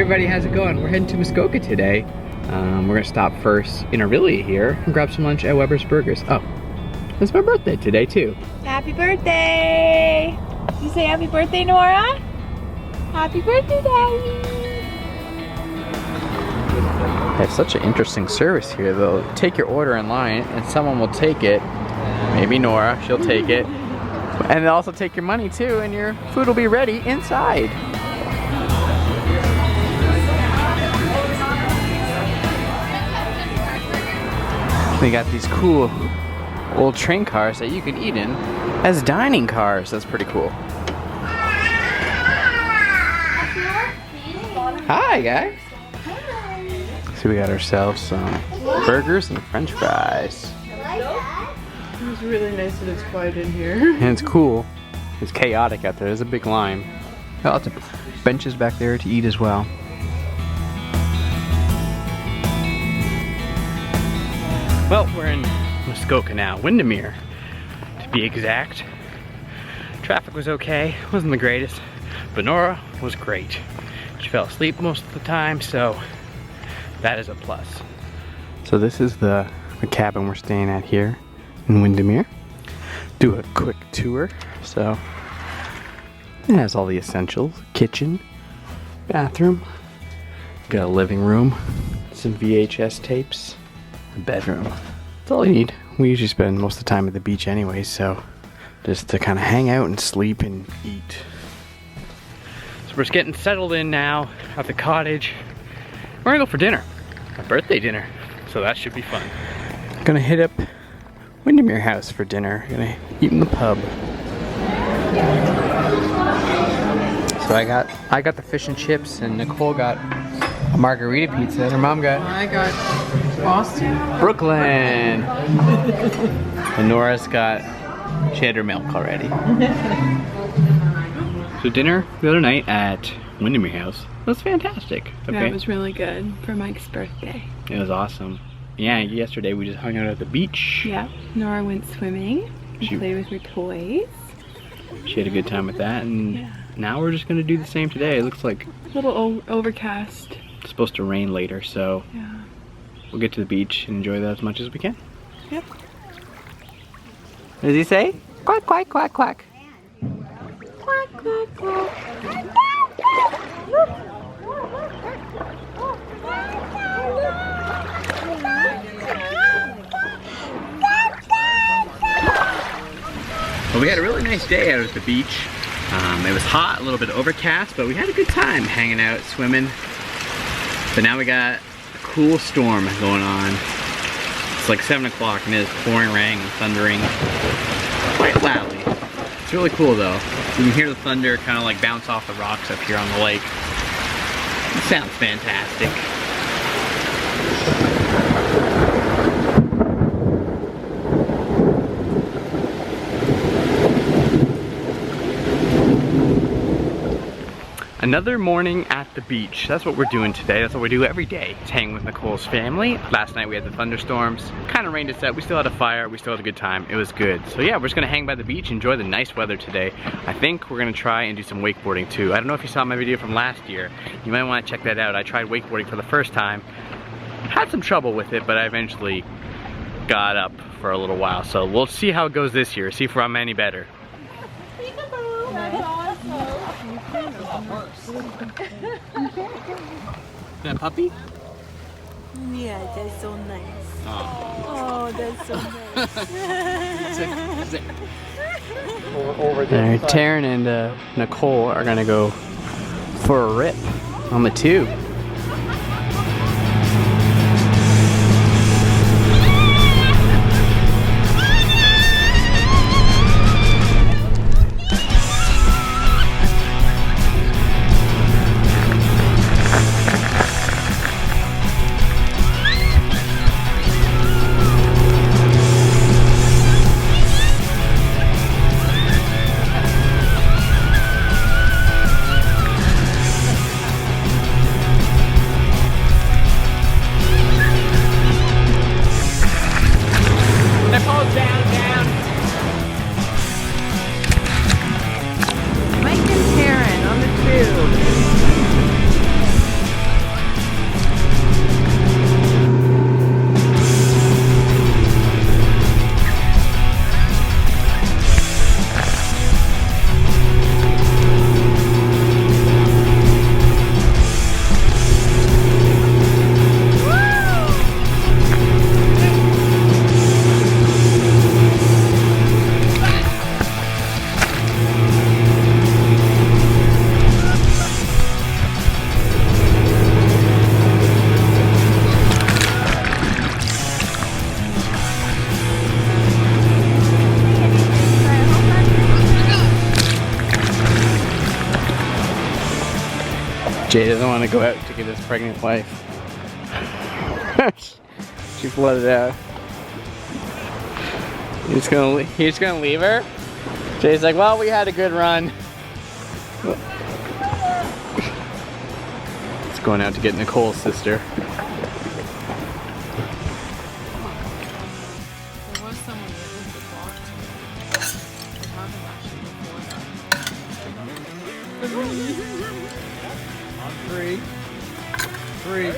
Everybody, how's it going? We're heading to Muskoka today. We're gonna stop first in Aurelia here and grab some lunch at Weber's Burgers. Oh, it's my birthday today too. Happy birthday! You say happy birthday, Nora? Happy birthday, Daddy! They have such an interesting service here though. Take your order in line and someone will take it. Maybe Nora, she'll take it. And they'll also take your money too, and your food will be ready inside. They got these cool old train cars that you can eat in as dining cars. That's pretty cool. Hi guys. So we got ourselves some burgers and french fries. It's really nice that it's quiet in here. And it's cool. It's chaotic out there. There's a big line. Got lots of benches back there to eat as well. Well, we're in Muskoka now, Windermere to be exact. Traffic was okay, wasn't the greatest, but Nora was great. She fell asleep most of the time, so that is a plus. So this is the cabin we're staying at here in Windermere. Do a quick tour. So it has all the essentials: kitchen, bathroom, got a living room, some VHS tapes, a bedroom. That's all you need. We usually spend most of the time at the beach anyway, so just to kind of hang out and sleep and eat. So we're just getting settled in now at the cottage. We're gonna go for dinner, a birthday dinner, so that should be fun. Gonna hit up Windermere House for dinner. Gonna eat in the pub. So I got the fish and chips, and Nicole got a margarita pizza, and her mom got I got Boston. Brooklyn. And Nora's got, she had her milk already. So dinner the other night at Windermere House was fantastic. Okay. That was really good for Mike's birthday. It was awesome. Yeah, yesterday we just hung out at the beach. Yeah, Nora went swimming and played with her toys. She had a good time with that, and now we're just gonna do the same today. It looks like A little overcast. it's supposed to rain later, so Yeah. we'll get to the beach and enjoy that as much as we can. Yep. What does he say? Quack, quack, quack, quack. Quack, quack, quack. Well, we had a really nice day out at the beach. It was hot, a little bit overcast, but we had a good time hanging out, swimming. But now we got a cool storm going on. It's like 7 o'clock and it is pouring rain and thundering quite loudly. It's really cool though. You can hear the thunder kind of like bounce off the rocks up here on the lake. It sounds fantastic. Another morning at the beach. That's what we're doing today. That's what we do every day. It's hang with Nicole's family. Last night we had the thunderstorms. Kind of rained us out. We still had a fire. We still had a good time. It was good. So yeah, we're just gonna hang by the beach, enjoy the nice weather today. I think we're gonna try and do some wakeboarding too. I don't know if you saw my video from last year. You might wanna check that out. I tried wakeboarding for the first time. Had some trouble with it, but I eventually got up for a little while. So we'll see how it goes this year. See if I'm any better. That puppy? Yeah, that's so nice. Oh. Oh, that's so nice. Over there. Taryn and Nicole are gonna go for a rip on the tube. Jay doesn't want to go out to get his pregnant wife. She flooded out. He's gonna leave her? Jay's like, well, we had a good run. It's going out to get Nicole's sister. There was someone that was the block. I haven't actually before that. On three. Three.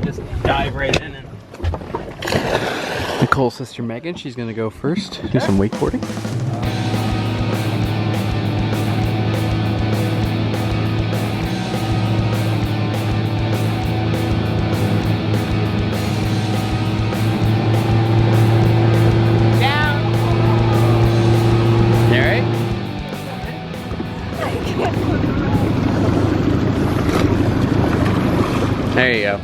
Just dive right in. And Nicole's sister Megan, she's gonna go first, do some wakeboarding. Down. All right. There you go.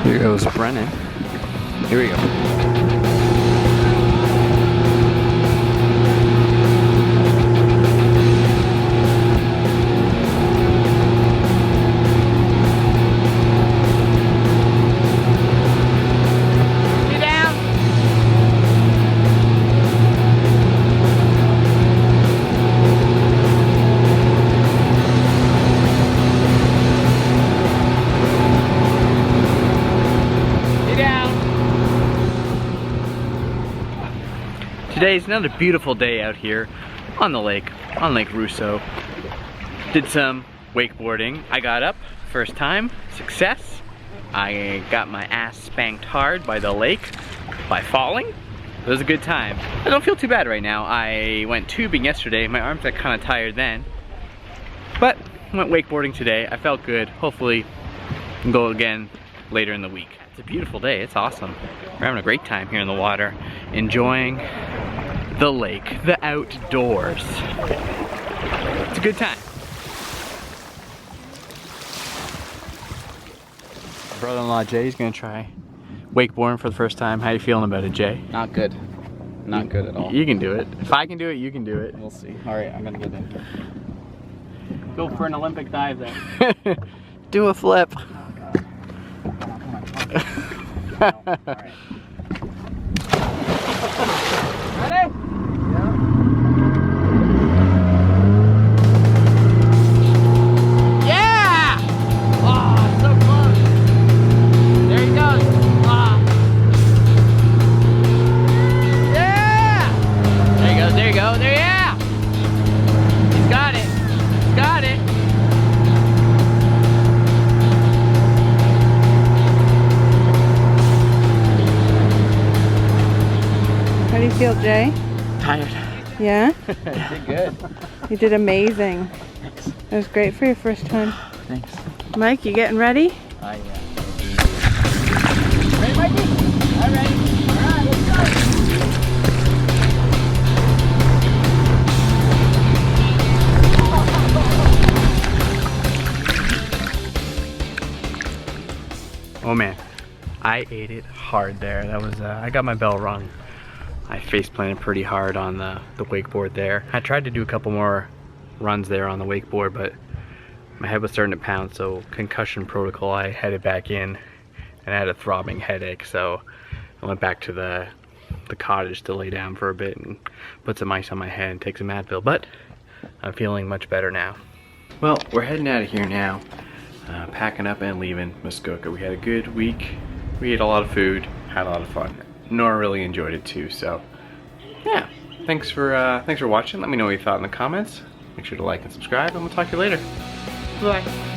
Here goes Brennan. Here we go. Today's another beautiful day out here on the lake, on Lake Russo. Did some wakeboarding. I got up, first time, success. I got my ass spanked hard by the lake by falling. It was a good time. I don't feel too bad right now. I went tubing yesterday. My arms got kind of tired then. But I went wakeboarding today. I felt good. Hopefully I can go again later in the week. It's a beautiful day. It's awesome. We're having a great time here in the water, enjoying the lake, the outdoors. It's a good time. Brother-in-law Jay's gonna try wakeboarding for the first time. How you feeling about it, Jay? Not good. Not good at all. You can do it. If I can do it, you can do it. We'll see. Alright, I'm gonna get in. Go for an Olympic dive then. Do a flip. No, alright. Ready? Yeah! Oh, so close. There he goes. Oh. Yeah! There he goes, there you go. There, yeah! He's got it. He's got it. How do you feel, Jay? Tired. Yeah? Did good. You did amazing. It was great for your first time. Thanks. Mike, you getting ready? Yeah. Ready, Mikey? I'm ready. Oh man, I ate it hard there. That was, I got my bell rung. I face planted pretty hard on the wakeboard there. I tried to do a couple more runs there on the wakeboard, but my head was starting to pound, so concussion protocol, I headed back in and I had a throbbing headache, so I went back to the cottage to lay down for a bit and put some ice on my head and take some Advil, but I'm feeling much better now. Well, we're heading out of here now, packing up and leaving Muskoka. We had a good week. We ate a lot of food, had a lot of fun. Nora really enjoyed it too, so yeah. Thanks for watching. Let me know what you thought in the comments. Make sure to like and subscribe, and we'll talk to you later. Bye.